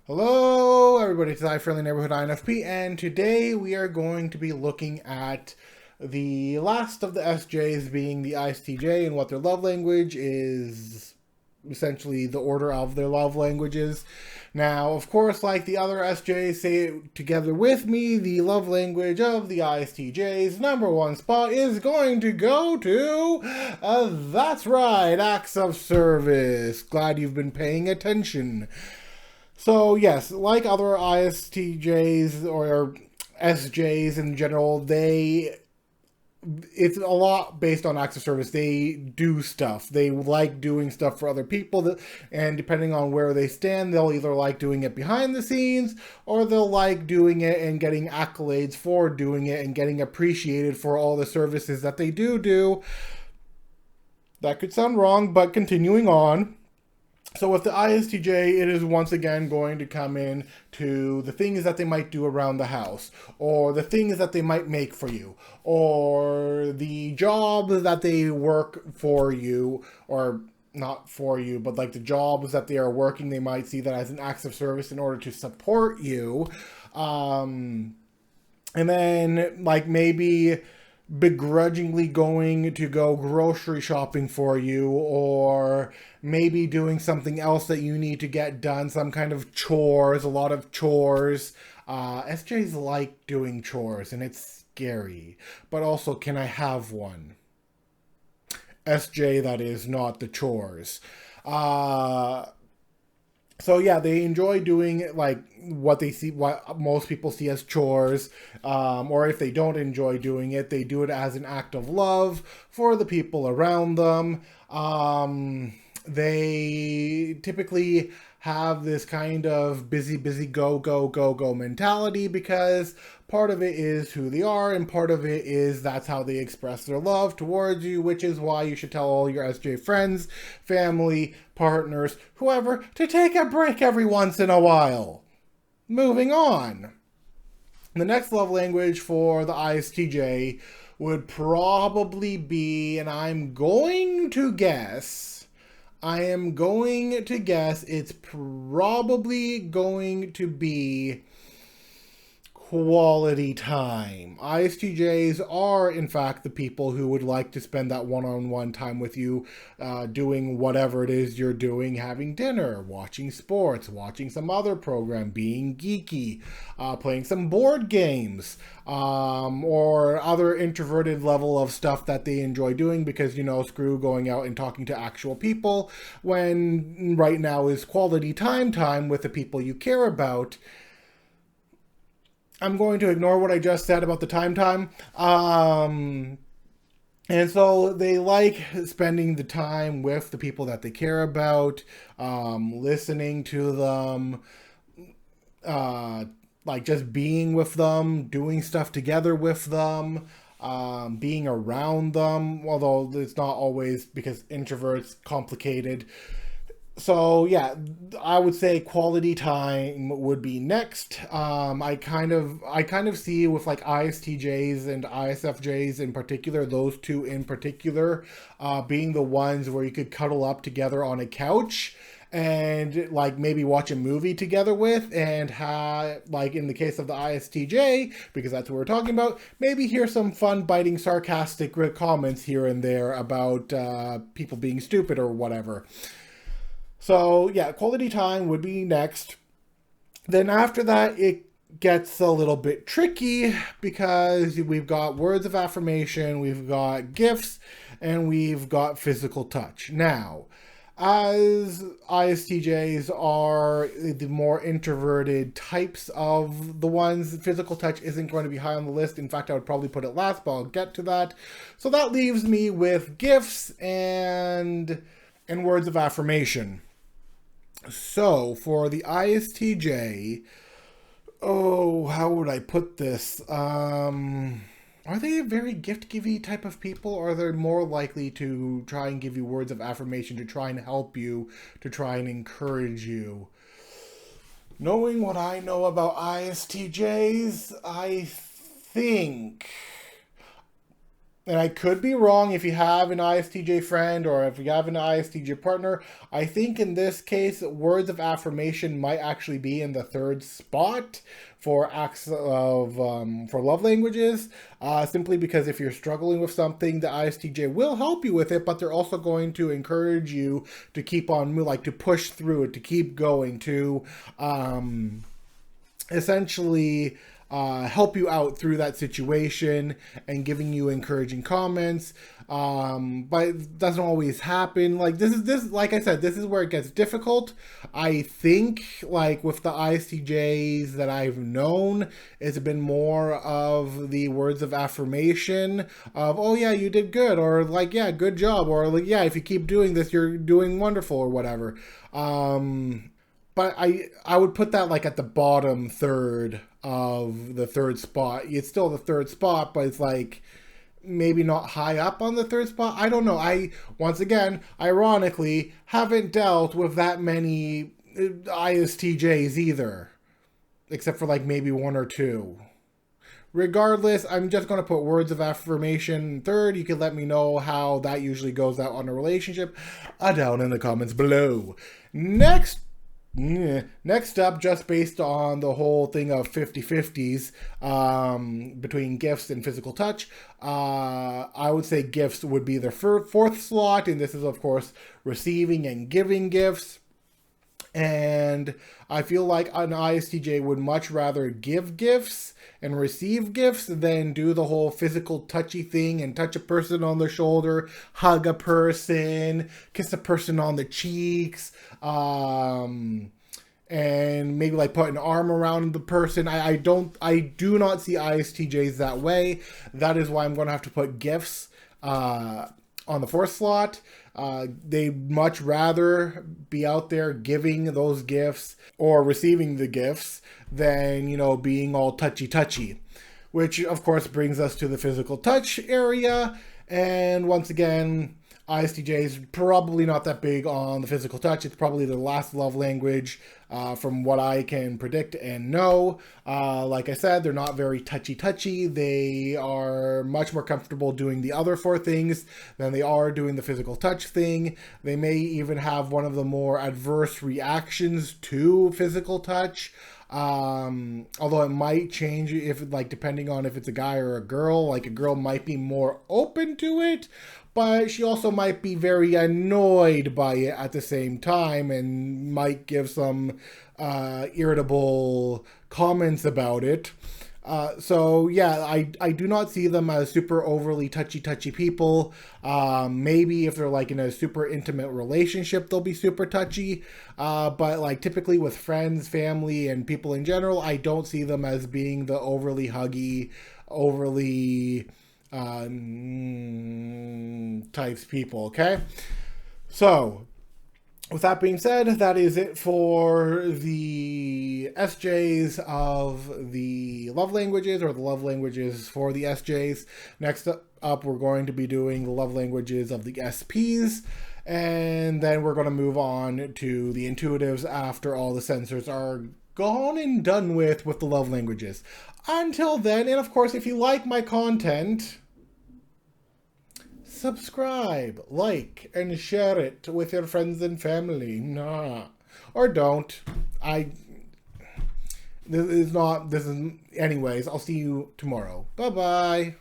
Hello, everybody. It's I, Friendly Neighborhood INFP, and today we are going to be looking at the last of the SJs, being the ISTJ, and what their love language is, essentially the order of their love languages. Now, of course, like the other SJs, say it together with me, the love language of the ISTJs, number one spot is going to go to, that's right, acts of service. Glad you've been paying attention. So yes, like other ISTJs or SJs in general, it's a lot based on acts of service. They do stuff. They like doing stuff for other people, and depending on where they stand, they'll either like doing it behind the scenes, or they'll like doing it and getting accolades for doing it and getting appreciated for all the services that they do. That could sound wrong, but continuing on. So with the ISTJ, it is once again going to come in to the things that they might do around the house, or the things that they might make for you, or the job that they work for you, or not for you, but like the jobs that they are working, they might see that as an act of service in order to support you. And then like maybe begrudgingly going to go grocery shopping for you, or maybe doing something else that you need to get done, some kind of chores, a lot of chores. SJs like doing chores, and it's scary. But also, can I have one? SJ, that is, not the chores. So yeah, they enjoy doing like what they see, what most people see as chores, or if they don't enjoy doing it, they do it as an act of love for the people around them. They typically have this kind of busy, go mentality, because part of it is who they are, and part of it is that's how they express their love towards you, which is why you should tell all your SJ friends, family, partners, whoever, to take a break every once in a while. Moving on. The next love language for the ISTJ would probably be, and I am going to guess it's probably going to be quality time. ISTJs are, in fact, the people who would like to spend that one-on-one time with you, doing whatever it is you're doing, having dinner, watching sports, watching some other program, being geeky, playing some board games, or other introverted level of stuff that they enjoy doing, because, screw going out and talking to actual people, when right now is quality time with the people you care about. I'm going to ignore what I just said about the time. And so they like spending the time with the people that they care about, listening to them, like just being with them, doing stuff together with them, being around them, although it's not always, because introverts, complicated. So yeah, I would say quality time would be next. I kind of see with like ISTJs and ISFJs in particular, those two in particular, being the ones where you could cuddle up together on a couch and like maybe watch a movie together with, and like in the case of the ISTJ, because that's what we're talking about, maybe hear some fun, biting, sarcastic comments here and there about people being stupid or whatever. So yeah, quality time would be next. Then after that, it gets a little bit tricky, because we've got words of affirmation, we've got gifts, and we've got physical touch. Now, as ISTJs are the more introverted types of the ones, physical touch isn't going to be high on the list. In fact, I would probably put it last, but I'll get to that. So that leaves me with gifts and words of affirmation. So, for the ISTJ, how would I put this? Are they a very gift-giving type of people, or are they more likely to try and give you words of affirmation, to try and help you, to try and encourage you? Knowing what I know about ISTJs, I think and I could be wrong if you have an ISTJ friend or if you have an ISTJ partner. I think in this case, words of affirmation might actually be in the third spot for acts of for love languages. Simply because if you're struggling with something, the ISTJ will help you with it, but they're also going to encourage you to keep on, like to push through it, to keep going, to essentially help you out through that situation and giving you encouraging comments. But it doesn't always happen. Like like I said, this is where it gets difficult. I think like with the ISTJs that I've known, it's been more of the words of affirmation of, oh yeah, you did good, or like, yeah, good job, or like, yeah, if you keep doing this, you're doing wonderful, or whatever. But I would put that like at the bottom third of the third spot. It's still the third spot, but it's like maybe not high up on the third spot. I don't know. I, once again, ironically, haven't dealt with that many ISTJs either, except for like maybe one or two. Regardless, I'm just going to put words of affirmation third. You can let me know how that usually goes out on a relationship down in the comments below. Next up, just based on the whole thing of 50-50s between gifts and physical touch, I would say gifts would be the fourth slot, and this is, of course, receiving and giving gifts. And I feel like an ISTJ would much rather give gifts and receive gifts than do the whole physical touchy thing and touch a person on the shoulder, hug a person, kiss a person on the cheeks, and maybe like put an arm around the person. I do not see ISTJs that way. That is why I'm going to have to put gifts on the fourth slot. They'd much rather be out there giving those gifts or receiving the gifts than, you know, being all touchy-touchy. Which, of course, brings us to the physical touch area. And once again, ISTJs probably not that big on the physical touch. It's probably the last love language from what I can predict and know. Like I said, they're not very touchy-touchy. They are much more comfortable doing the other four things than they are doing the physical touch thing. They may even have one of the more adverse reactions to physical touch. Although it might change if, like, depending on if it's a guy or a girl. Like, a girl might be more open to it, but she also might be very annoyed by it at the same time and might give some irritable comments about it. So yeah, I do not see them as super overly touchy people. Maybe if they're like in a super intimate relationship, they'll be super touchy. But like typically with friends, family, and people in general, I don't see them as being the overly huggy, overly types people. Okay, so with that being said, that is it for the SJs of the love languages, or the love languages for the SJs. Next up, we're going to be doing the love languages of the SPs, and then we're going to move on to the intuitives after all the sensors are gone and done with the love languages. Until then, and of course, if you like my content, subscribe, like, and share it with your friends and family. Nah. Or don't. Anyways, I'll see you tomorrow. Bye-bye.